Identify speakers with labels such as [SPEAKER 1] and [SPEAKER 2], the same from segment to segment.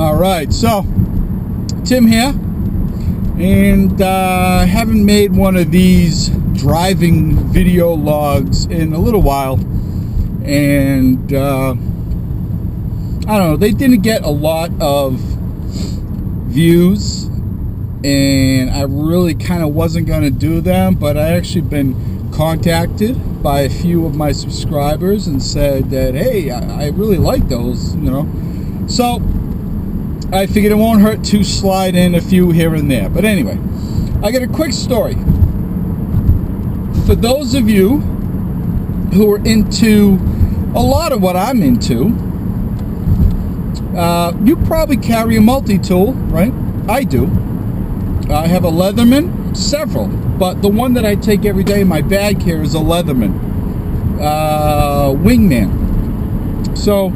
[SPEAKER 1] All right, so Tim here, and I haven't made one of these driving video logs in a little while, and I don't know, they didn't get a lot of views, and I really kind of wasn't going to do them, but I actually been contacted by a few of my subscribers and said that, hey, I really like those, you know. So I figured it won't hurt to slide in a few here and there. But anyway, I got a quick story. For those of you who are into a lot of what I'm into, you probably carry a multi-tool, right? I do. I have a Leatherman, several, but the one that I take every day in my bag here is a Leatherman, Wingman. So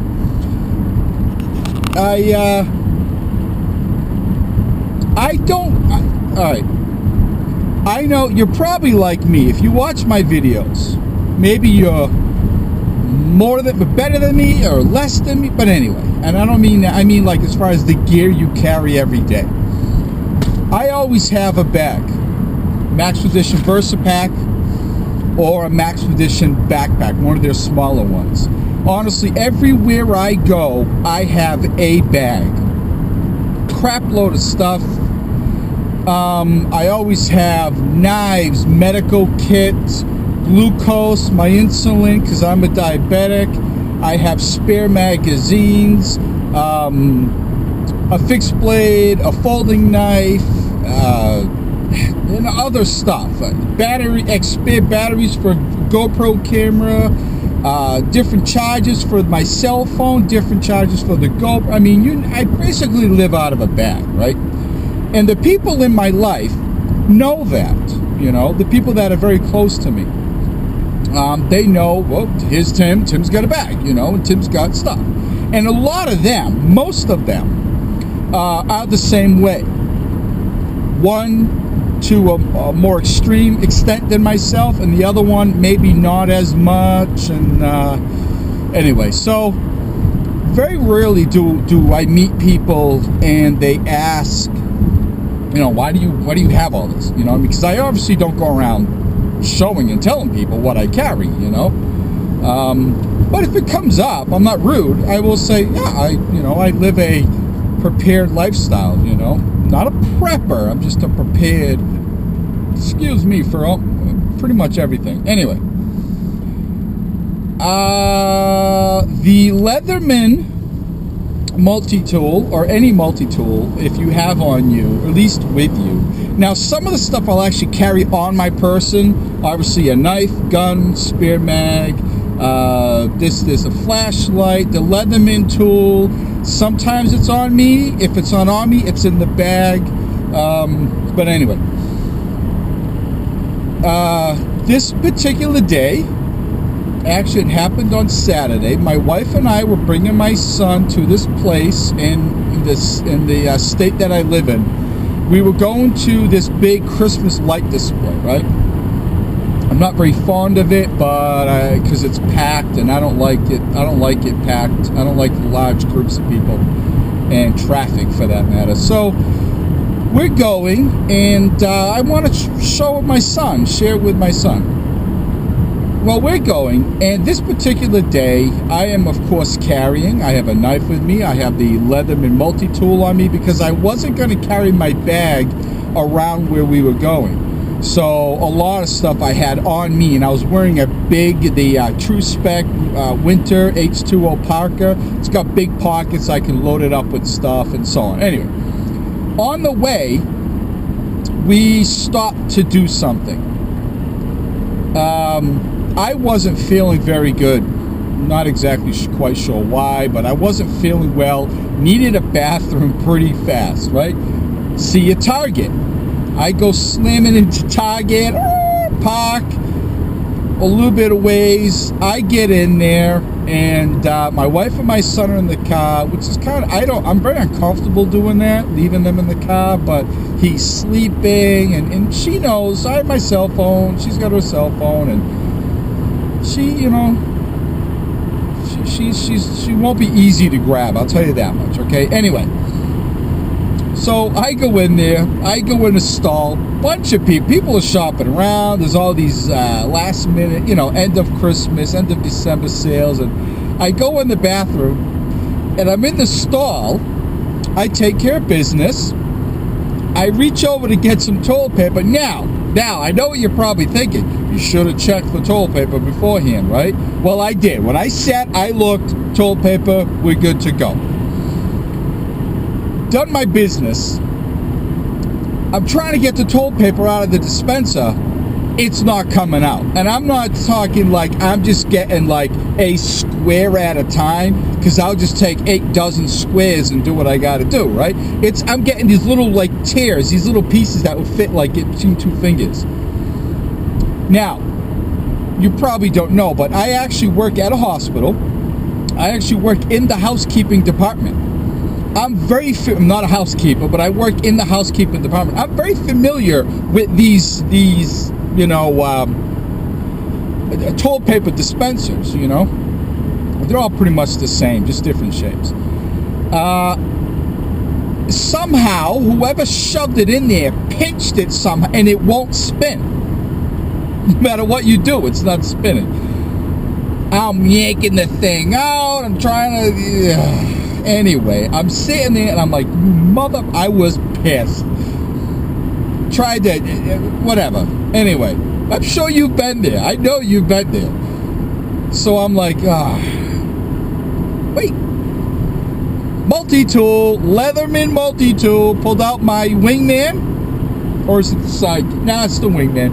[SPEAKER 1] alright, I know you're probably like me. If you watch my videos, maybe you're better than me or less than me, but anyway, and I don't mean that, I mean like as far as the gear you carry every day. I always have a bag, Max Edition VersaPack or a Max Edition backpack, one of their smaller ones. Honestly, everywhere I go, I have a bag. Crap load of stuff. I always have knives, medical kits, glucose, my insulin because I'm a diabetic. I have spare magazines, a fixed blade, a folding knife, and other stuff. Spare batteries for GoPro camera, different chargers for my cell phone, different chargers for the GoPro. I mean, I basically live out of a bag, right? And the people in my life know that, you know, the people that are very close to me. They know, well, here's Tim. Tim's got a bag, you know, and Tim's got stuff. And a lot of them, most of them, are the same way. One to a more extreme extent than myself, and the other one maybe not as much. And anyway, so very rarely do I meet people and they ask, you know, why do you have all this? You know, because I obviously don't go around showing and telling people what I carry, you know. But if it comes up, I'm not rude. I will say, yeah, I live a prepared lifestyle, you know. Not a prepper. I'm just a prepared, excuse me, for pretty much everything. Anyway, the Leatherman multi-tool, or any multi-tool, if you have on you, or at least with you. Now, some of the stuff I'll actually carry on my person. Obviously, a knife, gun, spare mag. There's a flashlight, the Leatherman tool. Sometimes it's on me. If it's not on me, it's in the bag. But anyway, this particular day, actually it happened on Saturday. My wife and I were bringing my son to this place in the state that I live in. We were going to this big Christmas light display, right? I'm not very fond of it, but because it's packed and I don't like it. I don't like it packed. I don't like large groups of people and traffic for that matter. So we're going, and I want to show it my son, share it with my son. Well, we're going, and this particular day, I am of course carrying. I have a knife with me. I have the Leatherman multi-tool on me because I wasn't going to carry my bag around where we were going. So a lot of stuff I had on me, and I was wearing the True Spec Winter H2O Parker. It's got big pockets. I can load it up with stuff and so on. Anyway, on the way, we stopped to do something. I wasn't feeling very good. Not exactly quite sure why, but I wasn't feeling well. Needed a bathroom pretty fast, right? See a Target. I go slamming into Target, park a little bit of ways. I get in there, and my wife and my son are in the car, which is kind of, I'm very uncomfortable doing that, leaving them in the car, but he's sleeping, and she knows I have my cell phone. She's got her cell phone, and she, you know, she won't be easy to grab, I'll tell you that much, okay? Anyway, So I go in there, I go in a stall, bunch of people are shopping around. There's all these last minute, end of Christmas, end of December sales. And I go in the bathroom and I'm in the stall. I take care of business. I reach over to get some toilet paper. Now, I know what you're probably thinking. You should have checked the toilet paper beforehand, right? Well, I did. When I sat, I looked, toilet paper, we're good to go. Done my business. I'm trying to get the toilet paper out of the dispenser. It's not coming out. And I'm not talking like I'm just getting like a square at a time, because I'll just take 8 dozen squares and do what I got to do, right? I'm getting these little like tears, these little pieces that would fit like between 2 fingers. Now, you probably don't know, but I actually work at a hospital. I actually work in the housekeeping department. I'm not a housekeeper, but I work in the housekeeping department. I'm very familiar with these toilet paper dispensers, They're all pretty much the same, just different shapes. Somehow, whoever shoved it in there pinched it somehow, and it won't spin. No matter what you do, it's not spinning. I'm yanking the thing out. I'm trying to... Anyway, I'm sitting there and I'm like, I was pissed. Tried to, whatever. Anyway, I'm sure you've been there. I know you've been there. So I'm like, wait. Multi-tool, Leatherman multi-tool. Pulled out my Wingman. Or is it the side? Nah, it's the Wingman.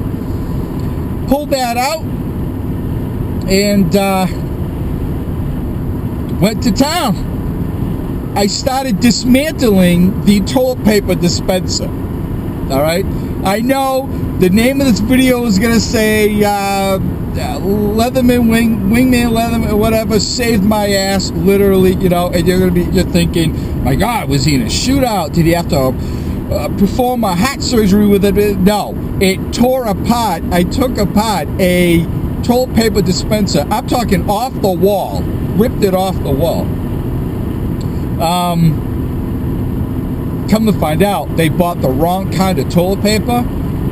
[SPEAKER 1] Pulled that out. And went to town. I started dismantling the toilet paper dispenser. All right? I know the name of this video is going to say Leatherman, Wingman, Leatherman, whatever, saved my ass, literally, and you're thinking, my God, was he in a shootout? Did he have to perform a heart surgery with it? No. It tore apart. I took apart a toilet paper dispenser. I'm talking off the wall. Ripped it off the wall. Come to find out, they bought the wrong kind of toilet paper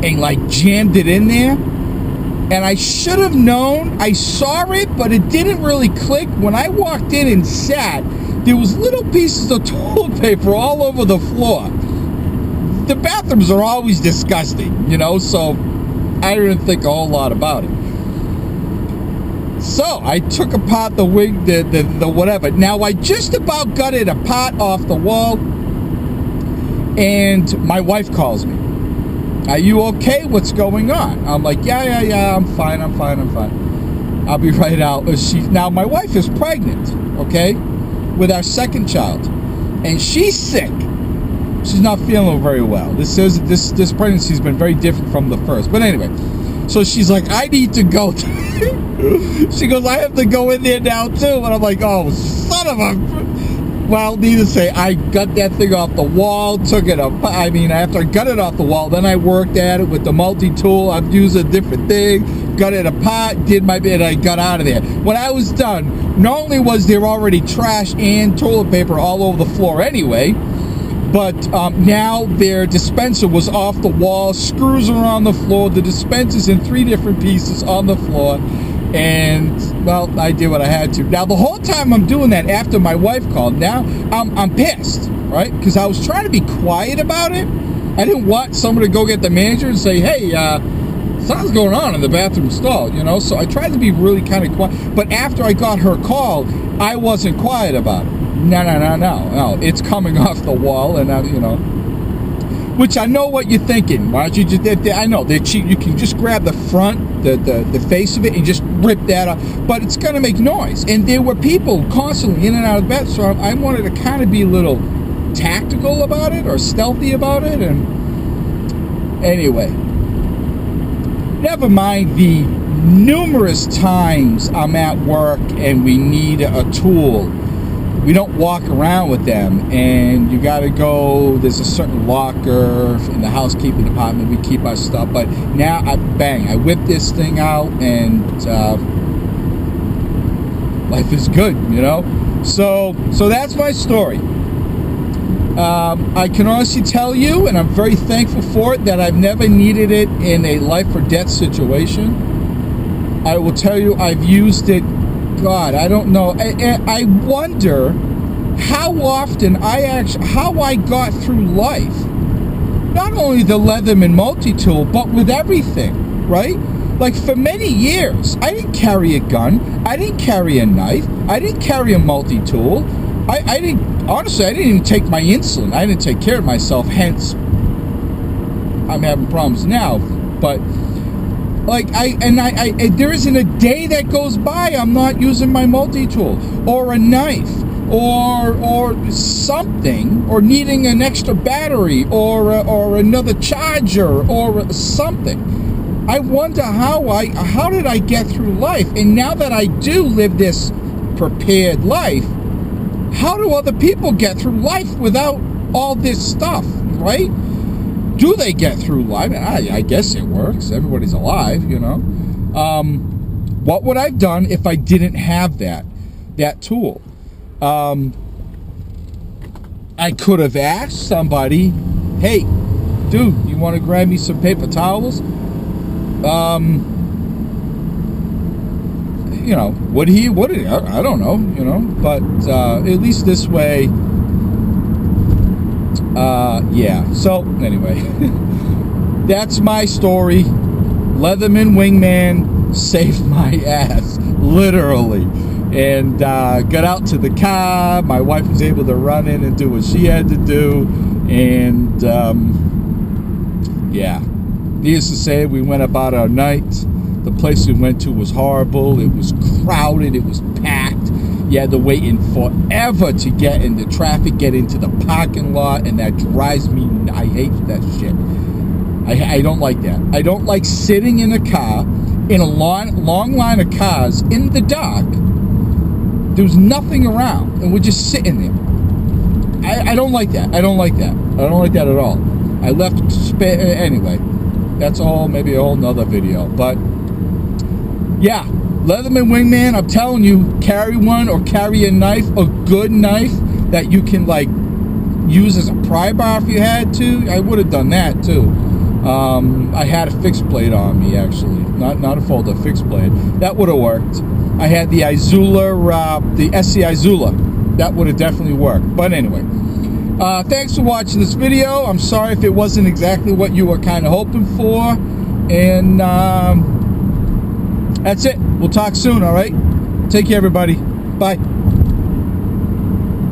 [SPEAKER 1] and like jammed it in there. And I should have known. I saw it, but it didn't really click. When I walked in and sat, there was little pieces of toilet paper all over the floor. The bathrooms are always disgusting, so I didn't think a whole lot about it. So I took apart the whatever. Now I just about got it apart off the wall, and my wife calls me. Are you okay? What's going on? I'm like, yeah, I'm fine. I'll be right out. Now my wife is pregnant, okay, with our second child, and she's sick. She's not feeling very well. This pregnancy's been very different from the first. But anyway, so she's like, I need to go. She goes, I have to go in there now too. And I'm like, oh, son of a... Well, needless to say, I got that thing off the wall, took it up. After I got it off the wall, then I worked at it with the multi-tool. I've used a different thing, got it apart, did my bit, I got out of there. When I was done, not only was there already trash and toilet paper all over the floor anyway, but now their dispenser was off the wall, screws are on the floor, the dispenser's in 3 different pieces on the floor, and, well, I did what I had to. Now, the whole time I'm doing that after my wife called, now I'm pissed, right? Because I was trying to be quiet about it. I didn't want someone to go get the manager and say, hey, something's going on in the bathroom stall, So I tried to be really kind of quiet. But after I got her call, I wasn't quiet about it. No. It's coming off the wall, and which I know what you're thinking. Why don't you just? I know they're cheap. You can just grab the front, the face of it, and just rip that off. But it's gonna make noise. And there were people constantly in and out of the bathroom, so I wanted to kind of be a little tactical about it or stealthy about it. And anyway, never mind the numerous times I'm at work and we need a tool. We don't walk around with them, and you got to go. There's a certain locker in the housekeeping department. We keep our stuff, but now I whip this thing out, and life is good, So that's my story. I can honestly tell you, and I'm very thankful for it, that I've never needed it in a life or death situation. I will tell you, I've used it, God, I don't know. I wonder how often how I got through life. Not only the Leatherman multi-tool, but with everything, right? Like, for many years, I didn't carry a gun. I didn't carry a knife. I didn't carry a multi-tool. I didn't even take my insulin. I didn't take care of myself, hence I'm having problems now. But like there isn't a day that goes by I'm not using my multi-tool or a knife or something, or needing an extra battery or another charger or something. I wonder how did I get through life? And now that I do live this prepared life, how do other people get through life without all this stuff, right? Do they get through life? I guess it works. Everybody's alive, you know. What would I have done if I didn't have that tool? I could have asked somebody, hey, dude, you want to grab me some paper towels? You know, I don't know, you know, but at least this way, yeah. So anyway, that's my story. Leatherman Wingman saved my ass, literally, and got out to the car. My wife was able to run in and do what she had to do, and yeah. Needless to say, we went about our night. The place we went to was horrible. It was crowded. It was packed. You had to wait in forever to get in the traffic, get into the parking lot, and that drives me. I hate that shit. I don't like that. I don't like sitting in a car, in a long line of cars, in the dark. There's nothing around, and we're just sitting there. I don't like that. I don't like that. I don't like that at all. I left anyway. That's all, maybe a whole nother video. But yeah, Leatherman Wingman, I'm telling you, carry one or carry a knife, a good knife that you can like use as a pry bar if you had to. I would have done that too. I had a fixed blade on me, actually, not a folder, fixed blade. That would have worked. I had the Izula, the SC Izula. That would have definitely worked. But anyway, thanks for watching this video. I'm sorry if it wasn't exactly what you were kind of hoping for. And that's it. We'll talk soon, all right? Take care, everybody. Bye.